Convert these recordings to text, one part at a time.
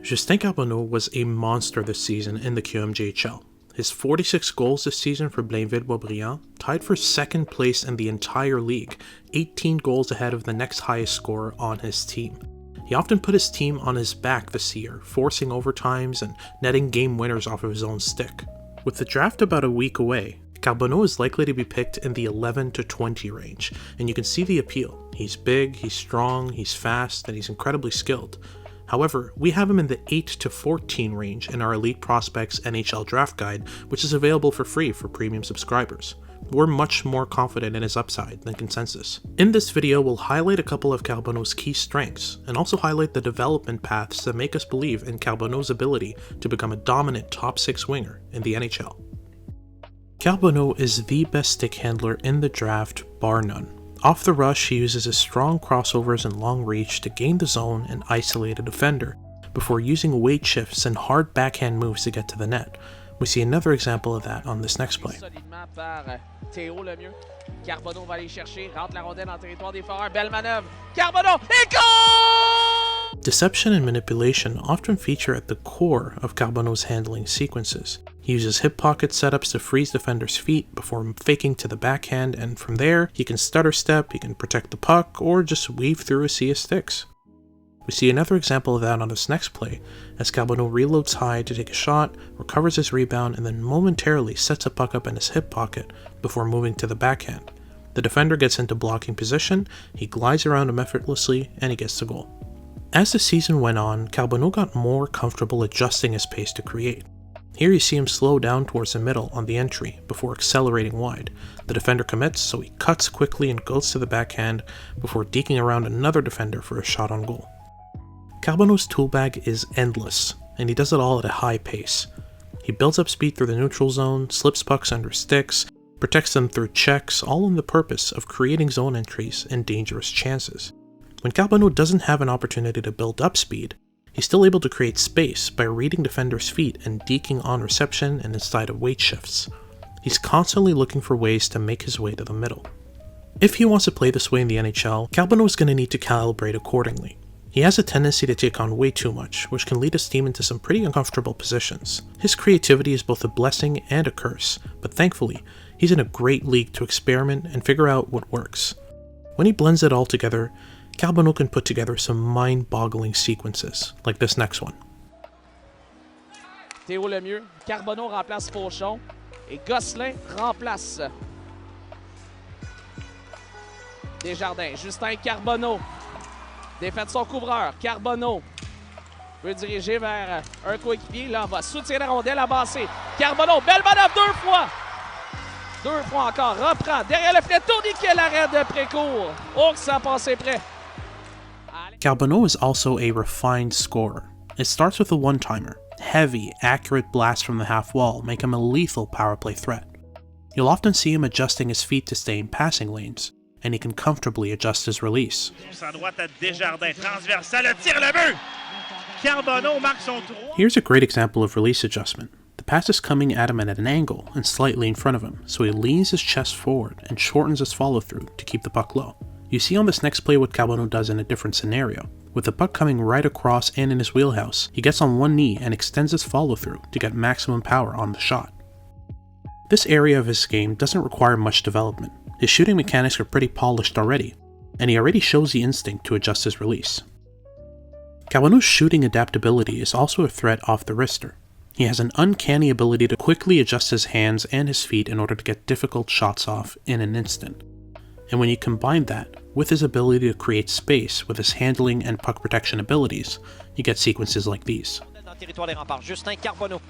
Justin Carbonneau was a monster this season in the QMJHL. His 46 goals this season for Blainville-Boisbriand tied for second place in the entire league, 18 goals ahead of the next highest scorer on his team. He often put his team on his back this year, forcing overtimes and netting game winners off of his own stick. With the draft about a week away, Carbonneau is likely to be picked in the 11 to 20 range, and you can see the appeal. He's big, he's strong, he's fast, and he's incredibly skilled. However, we have him in the 8 to 14 range in our Elite Prospects NHL Draft Guide, which is available for free for premium subscribers. We're much more confident in his upside than consensus. In this video, we'll highlight a couple of Carbonneau's key strengths, and also highlight the development paths that make us believe in Carbonneau's ability to become a dominant top 6 winger in the NHL. Carbonneau is the best stick handler in the draft, bar none. Off the rush, he uses his strong crossovers and long reach to gain the zone and isolate a defender, before using weight shifts and hard backhand moves to get to the net. We see another example of that on this next play. Carbonneau va aller chercher, rentre la rondelle en territoire des foreurs, belle manœuvre, Carbonneau, et goal! Deception and manipulation often feature at the core of Carbonneau's handling sequences. He uses hip pocket setups to freeze defenders' feet before faking to the backhand, and from there, he can stutter step, he can protect the puck, or just weave through a sea of sticks. We see another example of that on this next play, as Carbonneau reloads high to take a shot, recovers his rebound, and then momentarily sets a puck up in his hip pocket before moving to the backhand. The defender gets into blocking position, he glides around him effortlessly, and he gets the goal. As the season went on, Carbonneau got more comfortable adjusting his pace to create. Here you see him slow down towards the middle on the entry before accelerating wide. The defender commits, so he cuts quickly and goes to the backhand before deking around another defender for a shot on goal. Carbonneau's toolbag is endless, and he does it all at a high pace. He builds up speed through the neutral zone, slips pucks under sticks, protects them through checks, all in the purpose of creating zone entries and dangerous chances. When Carbonneau doesn't have an opportunity to build up speed, he's still able to create space by reading defenders' feet and deking on reception and inside of weight shifts. He's constantly looking for ways to make his way to the middle. If he wants to play this way in the NHL, Carbonneau is going to need to calibrate accordingly. He has a tendency to take on way too much, which can lead his team into some pretty uncomfortable positions. His creativity is both a blessing and a curse, but thankfully, he's in a great league to experiment and figure out what works. When he blends it all together, Carbonneau can put together some mind-boggling sequences, like this next one. Théo Lemieux, Carbonneau remplace Fauchon, et Gosselin remplace Desjardins. Justin Carbonneau défait son couvreur. Carbonneau veut diriger vers un coéquipier. Là, on va soutirer la rondelle avancée. Carbonneau, belle manœuvre 2 fois. 2 fois encore, reprend derrière le filet, tourniquet l'arrêt de Précourt. Oh, que ça a passé près. Carbonneau is also a refined scorer. It starts with a one-timer. Heavy, accurate blasts from the half wall make him a lethal power play threat. You'll often see him adjusting his feet to stay in passing lanes, and he can comfortably adjust his release. Here's a great example of release adjustment. The pass is coming at him at an angle and slightly in front of him, so he leans his chest forward and shortens his follow-through to keep the puck low. You see on this next play what Carbonneau does in a different scenario. With the puck coming right across and in his wheelhouse, he gets on one knee and extends his follow-through to get maximum power on the shot. This area of his game doesn't require much development. His shooting mechanics are pretty polished already, and he already shows the instinct to adjust his release. Carbonneau's shooting adaptability is also a threat off the wrister. He has an uncanny ability to quickly adjust his hands and his feet in order to get difficult shots off in an instant. And when you combine that with his ability to create space with his handling and puck protection abilities, you get sequences like these. Territoire des remparts. Justin Carbonneau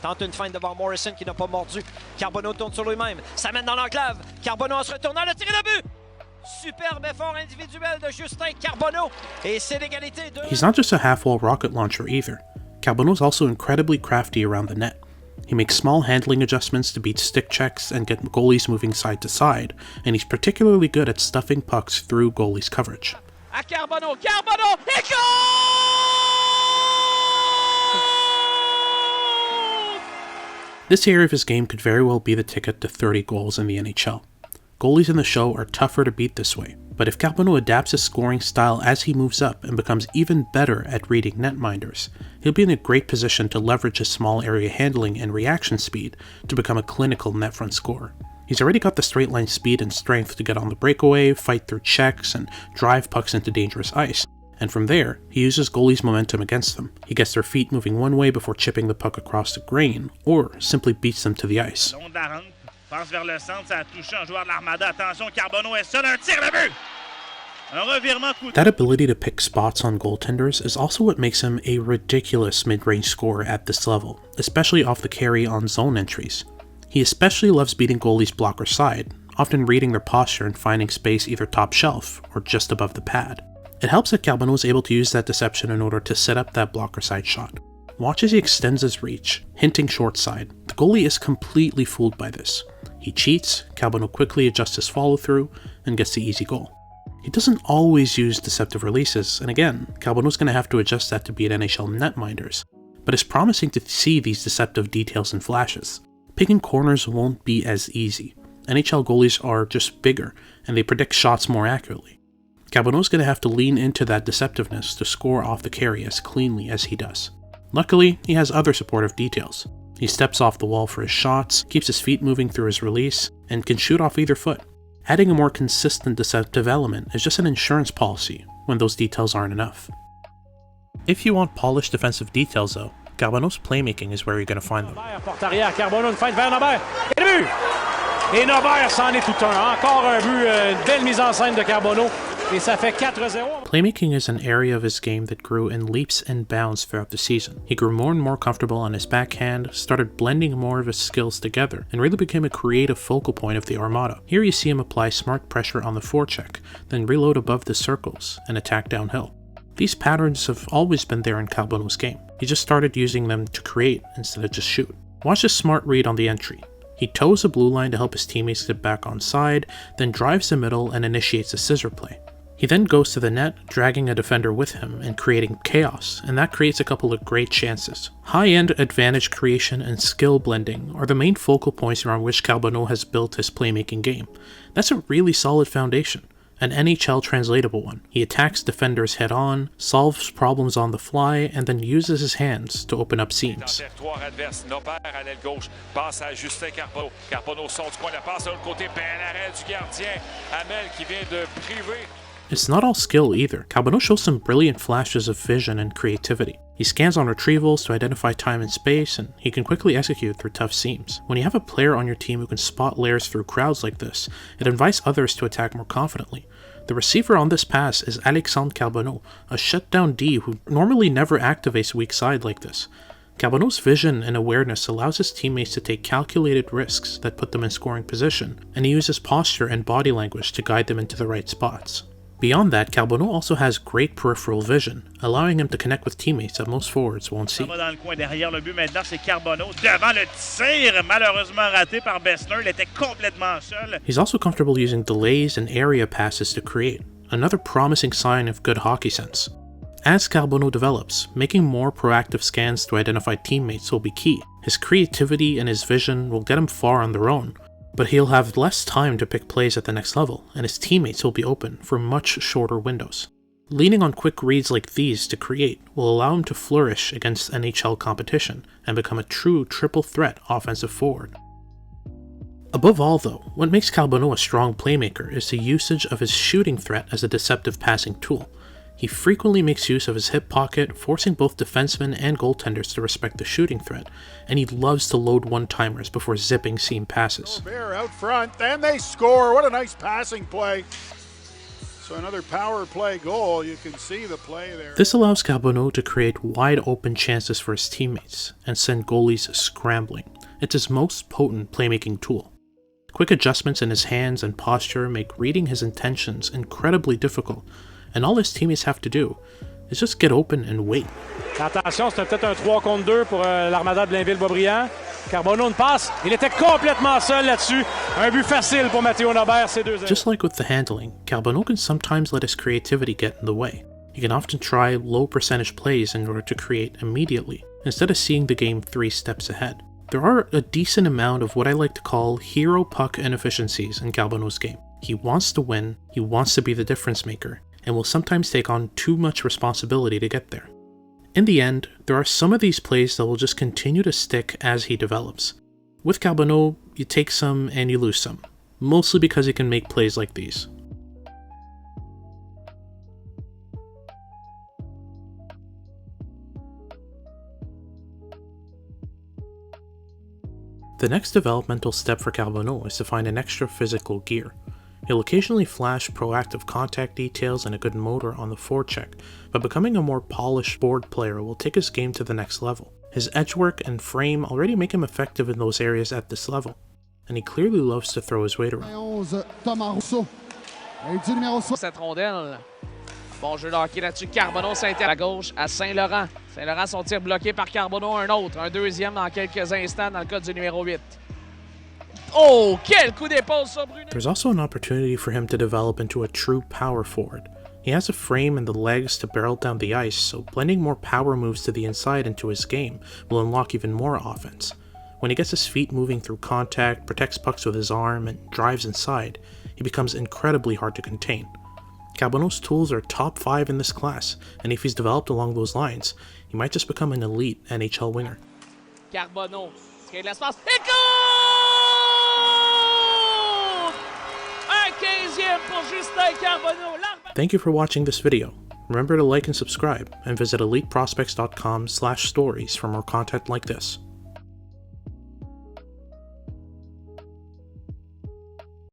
tente une feinte devant Morrison qui n'a pas mordu. Carbonneau tourne sur lui-même. Ça mène dans l'enclave. Carbonneau en se retournant, le tir de but! Superbe effort individuel de Justin Carbonneau. Et c'est l'égalité de... He's not just a half-wall rocket launcher either. Carbonneau is also incredibly crafty around the net. He makes small handling adjustments to beat stick checks and get goalies moving side to side, and he's particularly good at stuffing pucks through goalies' coverage. À Carbonneau, Carbonneau, et goal! This area of his game could very well be the ticket to 30 goals in the NHL. Goalies in the show are tougher to beat this way, But if Carbonneau adapts his scoring style as he moves up and becomes even better at reading netminders, he'll be in a great position to leverage his small area handling and reaction speed to become a clinical net front scorer. He's already got the straight line speed and strength to get on the breakaway, fight through checks, and drive pucks into dangerous ice. And from there, he uses goalies' momentum against them. He gets their feet moving one way before chipping the puck across the grain, or simply beats them to the ice. That ability to pick spots on goaltenders is also what makes him a ridiculous mid-range scorer at this level, especially off the carry on zone entries. He especially loves beating goalies blocker side, often reading their posture and finding space either top shelf or just above the pad. It helps that Carbonneau is able to use that deception in order to set up that blocker side shot. Watch as he extends his reach, hinting short side. The goalie is completely fooled by this. He cheats, Carbonneau quickly adjusts his follow-through, and gets the easy goal. He doesn't always use deceptive releases, and again, Carbonneau's going to have to adjust that to beat NHL netminders, but it's promising to see these deceptive details and flashes. Picking corners won't be as easy. NHL goalies are just bigger, and they predict shots more accurately. Carbonneau's going to have to lean into that deceptiveness to score off the carry as cleanly as he does. Luckily, he has other supportive details. He steps off the wall for his shots, keeps his feet moving through his release, and can shoot off either foot. Adding a more consistent deceptive element is just an insurance policy when those details aren't enough. If you want polished defensive details though, Carbonneau's playmaking is where you're going to find them. Carbonneau, une feinte vers Nobert. Et le but! Et Nobert s'en est tout un. Encore un but, une belle mise en scène de Carbonneau. Et ça fait 4-0. Playmaking is an area of his game that grew in leaps and bounds throughout the season. He grew more and more comfortable on his backhand, started blending more of his skills together, and really became a creative focal point of the Armada. Here you see him apply smart pressure on the forecheck, then reload above the circles and attack downhill. These patterns have always been there in Carbonneau's game. He just started using them to create instead of just shoot. Watch this smart read on the entry. He toes the blue line to help his teammates get back on side, then drives the middle and initiates a scissor play. He then goes to the net, dragging a defender with him and creating chaos, and that creates a couple of great chances. High-end advantage creation and skill blending are the main focal points around which Carbonneau has built his playmaking game. That's a really solid foundation, an NHL translatable one. He attacks defenders head-on, solves problems on the fly, and then uses his hands to open up seams. It's not all skill either. Carbonneau shows some brilliant flashes of vision and creativity. He scans on retrievals to identify time and space, and he can quickly execute through tough seams. When you have a player on your team who can spot layers through crowds like this, it invites others to attack more confidently. The receiver on this pass is Alexandre Carbonneau, a shutdown D who normally never activates weak side like this. Carbonneau's vision and awareness allows his teammates to take calculated risks that put them in scoring position, and he uses posture and body language to guide them into the right spots. Beyond that, Carbonneau also has great peripheral vision, allowing him to connect with teammates that most forwards won't see. He's also comfortable using delays and area passes to create, another promising sign of good hockey sense. As Carbonneau develops, making more proactive scans to identify teammates will be key. His creativity and his vision will get him far on their own, but he'll have less time to pick plays at the next level, and his teammates will be open for much shorter windows. Leaning on quick reads like these to create will allow him to flourish against NHL competition and become a true triple threat offensive forward. Above all though, what makes Carbonneau a strong playmaker is the usage of his shooting threat as a deceptive passing tool. He frequently makes use of his hip pocket, forcing both defensemen and goaltenders to respect the shooting threat, and he loves to load one-timers before zipping seam passes. Bear out front, and they score! What a nice passing play! So another power play goal, you can see the play there. This allows Carbonneau to create wide-open chances for his teammates and send goalies scrambling. It's his most potent playmaking tool. Quick adjustments in his hands and posture make reading his intentions incredibly difficult, and all his teammates have to do is just get open and wait. Attention, c'était peut-être un 3 contre 2 pour l'Armada de Blainville-Boisbriand. Carbonneau une passe, il était complètement seul là-dessus. Un but facile pour Mathieu Nobert, c'est 2-0. Just like with the handling, Carbonneau can sometimes let his creativity get in the way. He can often try low percentage plays in order to create immediately, instead of seeing the game 3 steps ahead. There are a decent amount of what I like to call hero puck inefficiencies in Carbonneau's game. He wants to win, he wants to be the difference maker, and will sometimes take on too much responsibility to get there. In the end, there are some of these plays that will just continue to stick as he develops. With Carbonneau, you take some and you lose some, mostly because he can make plays like these. The next developmental step for Carbonneau is to find an extra physical gear. He'll occasionally flash proactive contact details and a good motor on the forecheck, but becoming a more polished board player will take his game to the next level. His edge work and frame already make him effective in those areas at this level, and he clearly loves to throw his weight around. Cette rondelle. Bon jeu de hockey là-dessus. Carbonneau s'intéresse à gauche à Saint-Laurent. Saint-Laurent, son tir bloqué par Carbonneau. Un autre, un deuxième dans quelques instants dans le cas du numéro 8. Oh, quel coup d'épaule sur Brunet! There's also an opportunity for him to develop into a true power forward. He has a frame and the legs to barrel down the ice, so blending more power moves to the inside into his game will unlock even more offense. When he gets his feet moving through contact, protects pucks with his arm, and drives inside, he becomes incredibly hard to contain. Carbonneau's tools are top 5 in this class, and if he's developed along those lines, he might just become an elite NHL winger. Carbonneau, crée de l'espace, et goal! Un 15e pour Justin Carbonneau. Thank you for watching this video. Remember to like and subscribe, and visit eliteprospects.com/stories for more content like this.